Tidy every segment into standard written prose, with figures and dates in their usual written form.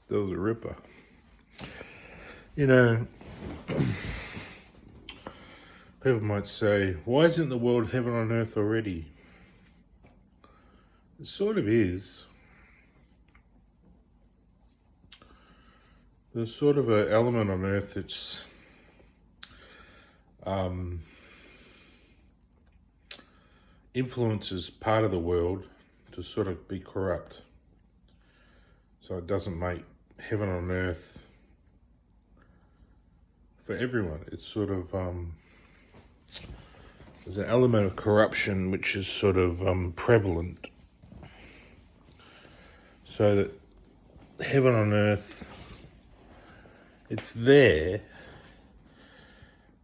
That was a ripper. You know, people might say, why isn't the world heaven on earth already? It sort of is. There's sort of an element on earth that's influences part of the world to sort of be corrupt. So it doesn't make heaven on earth for everyone. It's sort of, there's an element of corruption which is sort of prevalent. So that heaven on earth, it's there,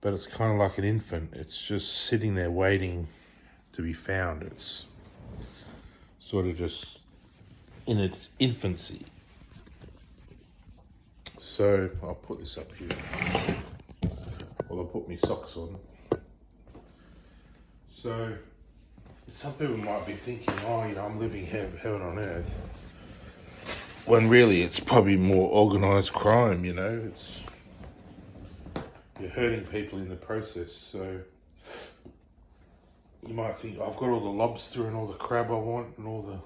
but it's kind of like an infant. It's just sitting there waiting to be found. It's sort of just in its infancy. So I'll put this up here. Well, I'll put my socks on. So some people might be thinking, I'm living heaven on earth. When really it's probably more organised crime, It's you're hurting people in the process. So you might think, I've got all the lobster and all the crab I want and all the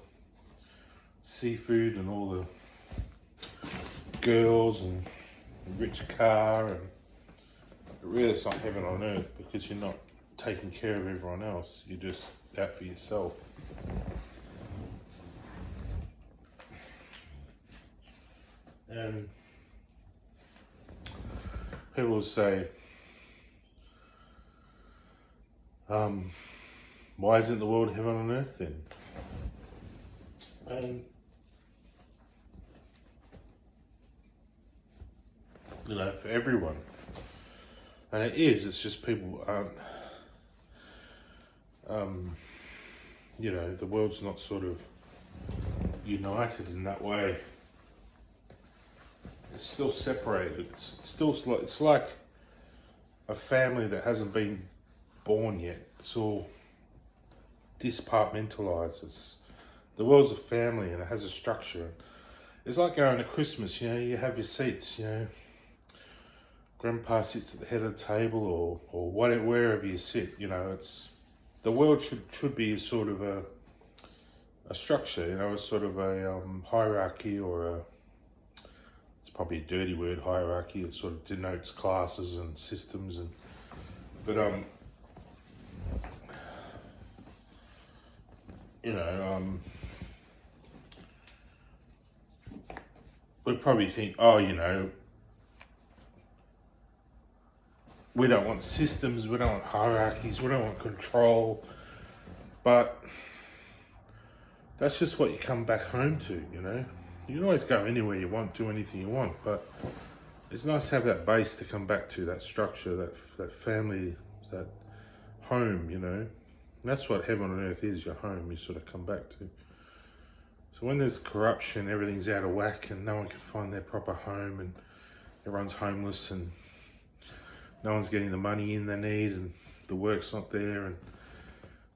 seafood and all the girls and a rich car, and really it's not heaven on earth because you're not taking care of everyone else. You're just out for yourself. And people will say, why isn't the world heaven on earth then? And for everyone. And it is, it's just people aren't, the world's not sort of united in that way. It's still separated. It's like a family that hasn't been born yet. It's all dispartmentalized. The world's a family and it has a structure. It's like going to Christmas, you have your seats, Grandpa sits at the head of the table or whatever, wherever you sit, it's the world should be sort of a structure, a sort of a hierarchy, or it's probably a dirty word, hierarchy. It sort of denotes classes and systems, but we probably think, we don't want systems, we don't want hierarchies, we don't want control, but that's just what you come back home to, You can always go anywhere you want, do anything you want, but it's nice to have that base to come back to, that structure, that family, that home, That's what heaven on earth is, your home, you sort of come back to. So when there's corruption, everything's out of whack and no one can find their proper home and everyone's homeless and no one's getting the money in they need and the work's not there, and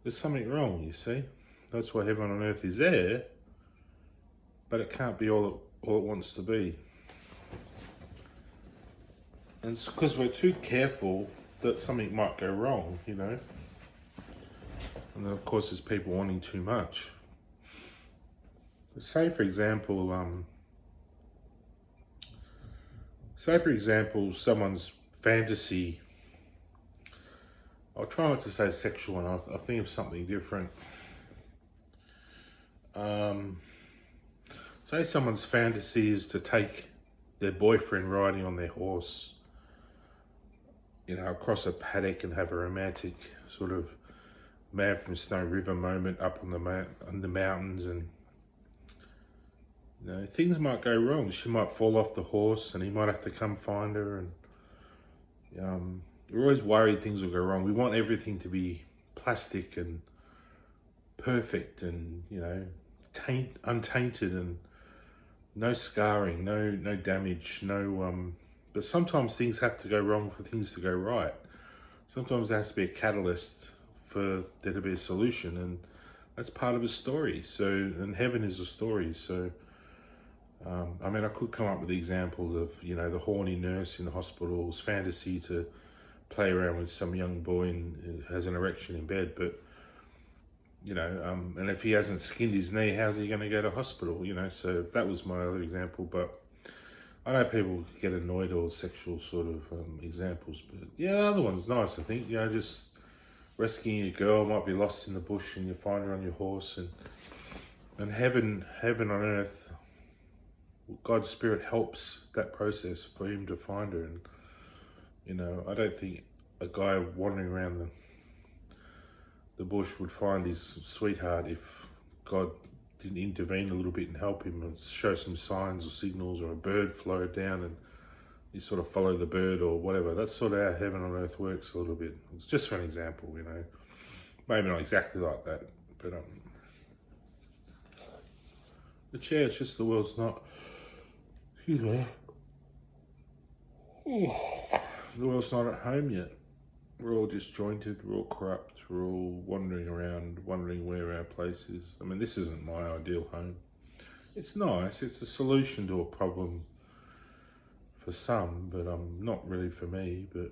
there's something wrong, you see. That's why heaven on earth is there, but it can't be all it wants to be. And it's because we're too careful that something might go wrong, And then of course there's people wanting too much. Say for example, someone's fantasy. I'll try not to say sexual one. I'll think of something different. Say someone's fantasy is to take their boyfriend riding on their horse, across a paddock and have a romantic sort of Man from Snow River moment up on the mountains, and things might go wrong. She might fall off the horse and he might have to come find her, and we're always worried things will go wrong. We want everything to be plastic and perfect and, untainted and no scarring, no damage, but sometimes things have to go wrong for things to go right. Sometimes there has to be a catalyst for there to be a solution, and that's part of a story. So, and heaven is a story. So, I mean, I could come up with the example of, you know, the horny nurse in the hospital's fantasy to play around with some young boy and has an erection in bed, but, you know, and if he hasn't skinned his knee, how's he going to go to hospital, you know? So that was my other example, but I know people get annoyed at all sexual sort of examples, but yeah, the other one's nice, I think, you know, just rescuing a girl, might be lost in the bush and you find her on your horse, and heaven on earth, God's Spirit helps that process for him to find her. And, you know, I don't think a guy wandering around the bush would find his sweetheart if God didn't intervene a little bit and help him and show some signs or signals, or a bird flowed down and you sort of follow the bird or whatever. That's sort of how heaven on earth works a little bit. It's just for an example, you know. Maybe not exactly like that, but yeah, it's just the world's not, excuse me, the world's not at home yet. We're all disjointed, we're all corrupt, we're all wandering around, wondering where our place is. I mean, this isn't my ideal home. It's nice, it's a solution to a problem for some, but not really for me, but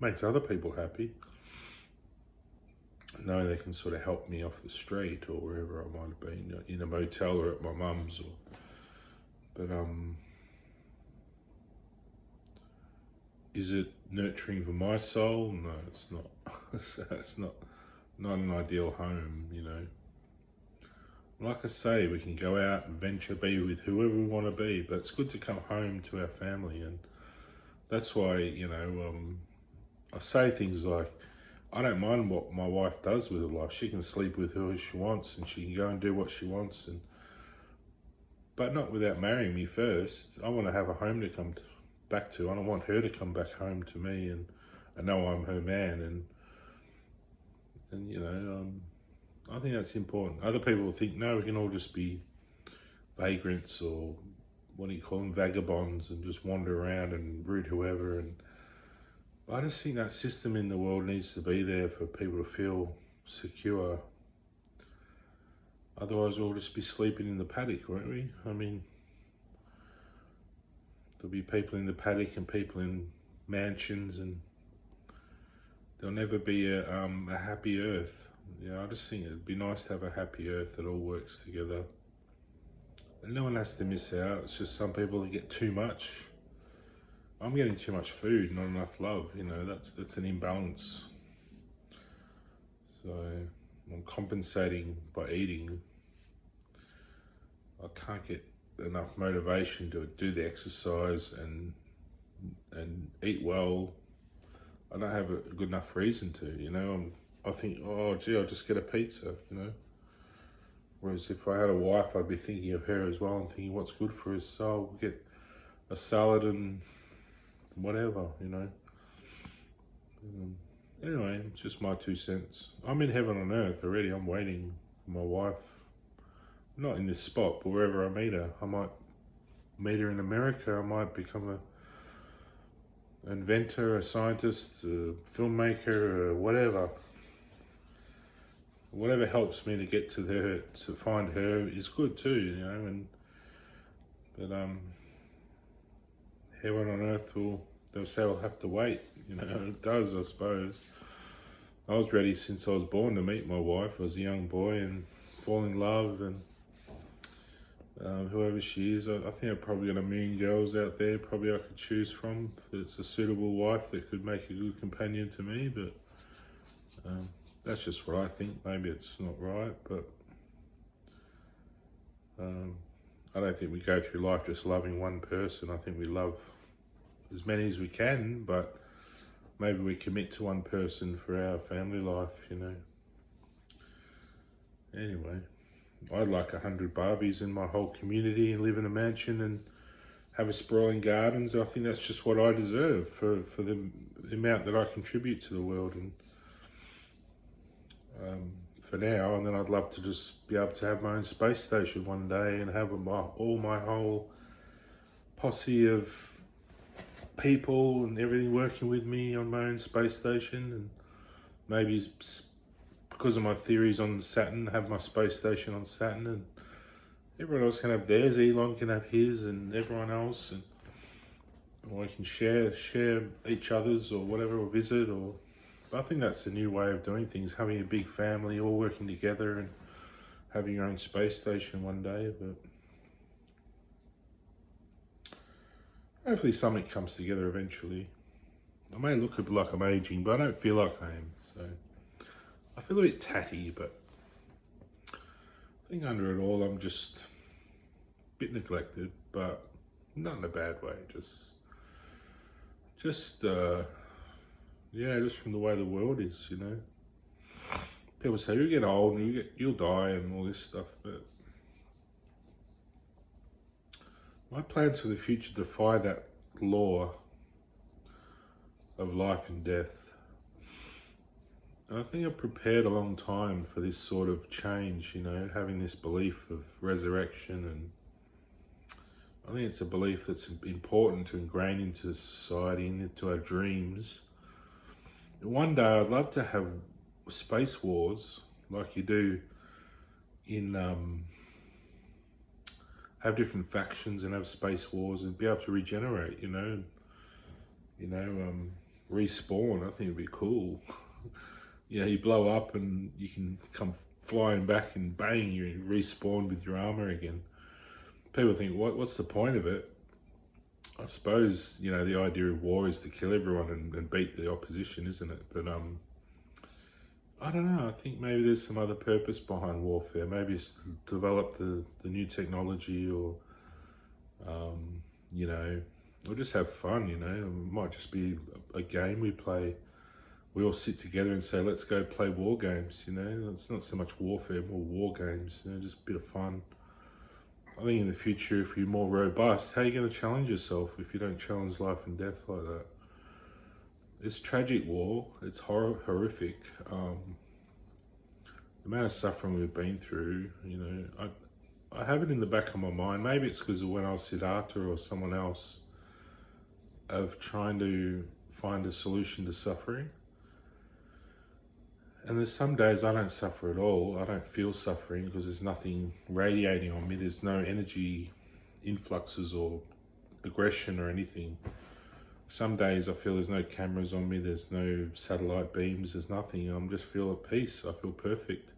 makes other people happy. Know they can sort of help me off the street or wherever I might have been, in a motel or at my mum's, but is it nurturing for my soul? No, it's not. It's not an ideal home, you know. Like I say, we can go out and venture, be with whoever we want to be, but it's good to come home to our family, and that's why, you know, I say things like, I don't mind what my wife does with her life. She can sleep with who she wants, and she can go and do what she wants, but not without marrying me first. I want to have a home to come back to. I don't want her to come back home to me, and I know I'm her man, and you know, I think that's important. Other people think, no, we can all just be vagrants, or what do you call them, vagabonds, and just wander around and root whoever. And I just think that system in the world needs to be there for people to feel secure. Otherwise, we'll just be sleeping in the paddock, won't we? I mean, there'll be people in the paddock and people in mansions, and there'll never be a happy earth. You know, I just think it'd be nice to have a happy earth that all works together. And no one has to miss out. It's just some people that get too much. I'm getting too much food, not enough love. You know, that's an imbalance. So I'm compensating by eating. I can't get enough motivation to do the exercise and eat well. I don't have a good enough reason to, you know. I think, oh gee, I'll just get a pizza, you know. Whereas if I had a wife, I'd be thinking of her as well and thinking what's good for us. So I'll get a salad and whatever, you know. Anyway, it's just my 2 cents. I'm in heaven on earth already. I'm waiting for my wife. Not in this spot, but wherever I meet her. I might meet her in America. I might become an inventor, a scientist, a filmmaker, or whatever. Whatever helps me to get to her, to find her, is good too, you know. But heaven on earth they'll say I'll have to wait, you know. It does, I suppose. I was ready since I was born to meet my wife. I was a young boy and fall in love, and whoever she is, I think I've probably got a million girls out there probably I could choose from. If it's a suitable wife that could make a good companion to me, but that's just what I think. Maybe it's not right, but I don't think we go through life just loving one person. I think we love as many as we can, but maybe we commit to one person for our family life, you know. Anyway, I'd like 100 Barbies in my whole community and live in a mansion and have a sprawling gardens. I think that's just what I deserve for the amount that I contribute to the world. And for now, and then I'd love to just be able to have my own space station one day and have all my whole posse of people and everything working with me on my own space station, and maybe because of my theories on Saturn, have my space station on Saturn, and everyone else can have theirs. Elon can have his, and everyone else, and or we can share each other's or whatever, or visit. Or I think that's a new way of doing things. Having a big family, all working together, and having your own space station one day. But hopefully something comes together eventually. I may look a bit like I'm aging, but I don't feel like I am. So I feel a bit tatty, but I think under it all, I'm just a bit neglected, but not in a bad way. Just yeah, just from the way the world is, you know. People say you get old and you'll die and all this stuff, but my plans for the future defy that law of life and death. And I think I've prepared a long time for this sort of change, you know, having this belief of resurrection. And I think it's a belief that's important to ingrain into society and into our dreams. One day I'd love to have space wars like you do in have different factions and have space wars and be able to regenerate, respawn. I think it'd be cool. Yeah, you blow up and you can come flying back and bang, you respawn with your armor again. People think, what's the point of it? I suppose, the idea of war is to kill everyone and beat the opposition, isn't it? But I don't know. I think maybe there's some other purpose behind warfare. Maybe it's to develop the new technology, or or just have fun. It might just be a game we play. We all sit together and say, let's go play war games. It's not so much warfare, more war games. Just a bit of fun. I think in the future, if you're more robust, how are you going to challenge yourself if you don't challenge life and death like that? It's tragic war. It's horrific. The amount of suffering we've been through, I have it in the back of my mind. Maybe it's because of when I was Siddhartha or someone else, of trying to find a solution to suffering. And there's some days I don't suffer at all. I don't feel suffering because there's nothing radiating on me. There's no energy influxes or aggression or anything. Some days I feel there's no cameras on me. There's no satellite beams. There's nothing. I'm just feel at peace. I feel perfect.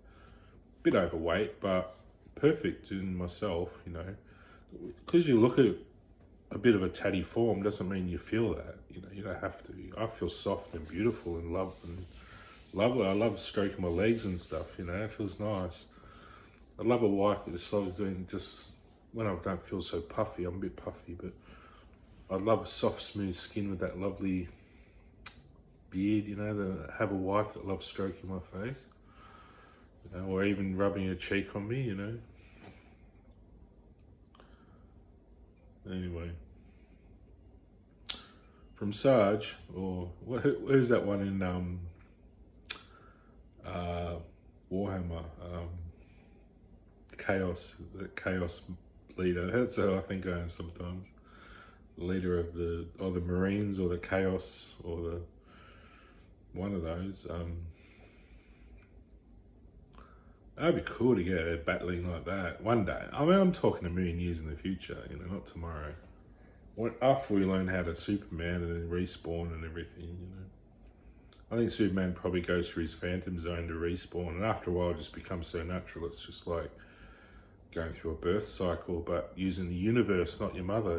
Bit overweight, but perfect in myself, Because you look at a bit of a tatty form doesn't mean you feel that. You don't have to. I feel soft and beautiful and loved and lovely. I love stroking my legs and stuff, it feels nice. I love a wife that just loves doing, just when I don't feel so puffy, I'm a bit puffy, but I love a soft, smooth skin with that lovely beard, have a wife that loves stroking my face, or even rubbing her cheek on me, Anyway. From Sarge, or who's that one in Warhammer, the Chaos leader. That's how I think I am sometimes. The leader of the Marines or the Chaos or the one of those. That'd be cool to get battling like that one day. I mean, I'm talking a million years in the future, not tomorrow. After we learn how to Superman and then respawn and everything, I think Superman probably goes through his phantom zone to respawn, and after a while it just becomes so natural. It's just like going through a birth cycle, but using the universe, not your mother,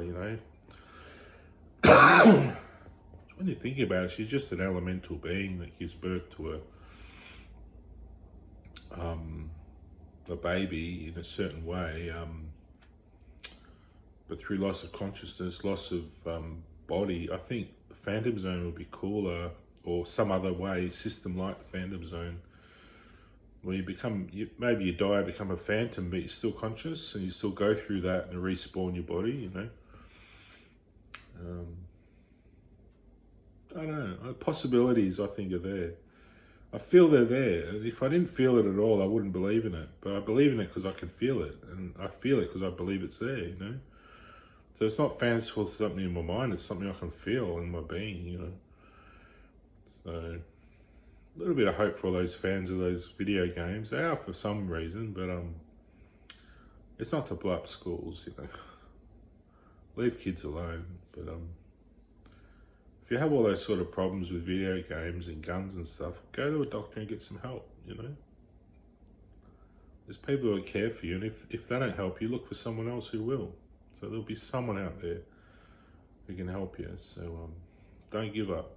When you think about it, she's just an elemental being that gives birth to a baby in a certain way, but through loss of consciousness, loss of body. I think the Phantom Zone would be cooler, or some other way, system like the Phantom Zone, where maybe you die, become a phantom, but you're still conscious and you still go through that and respawn your body, I don't know. Possibilities, I think, are there. I feel they're there. If I didn't feel it at all, I wouldn't believe in it. But I believe in it because I can feel it. And I feel it because I believe it's there, So it's not fanciful to something in my mind. It's something I can feel in my being, So a little bit of hope for all those fans of those video games. They are for some reason, but It's not to blow up schools, you know. Leave kids alone. But if you have all those sort of problems with video games and guns and stuff, go to a doctor and get some help, you know. There's people who care for you, and if they don't help you, look for someone else who will. So there'll be someone out there who can help you. So don't give up.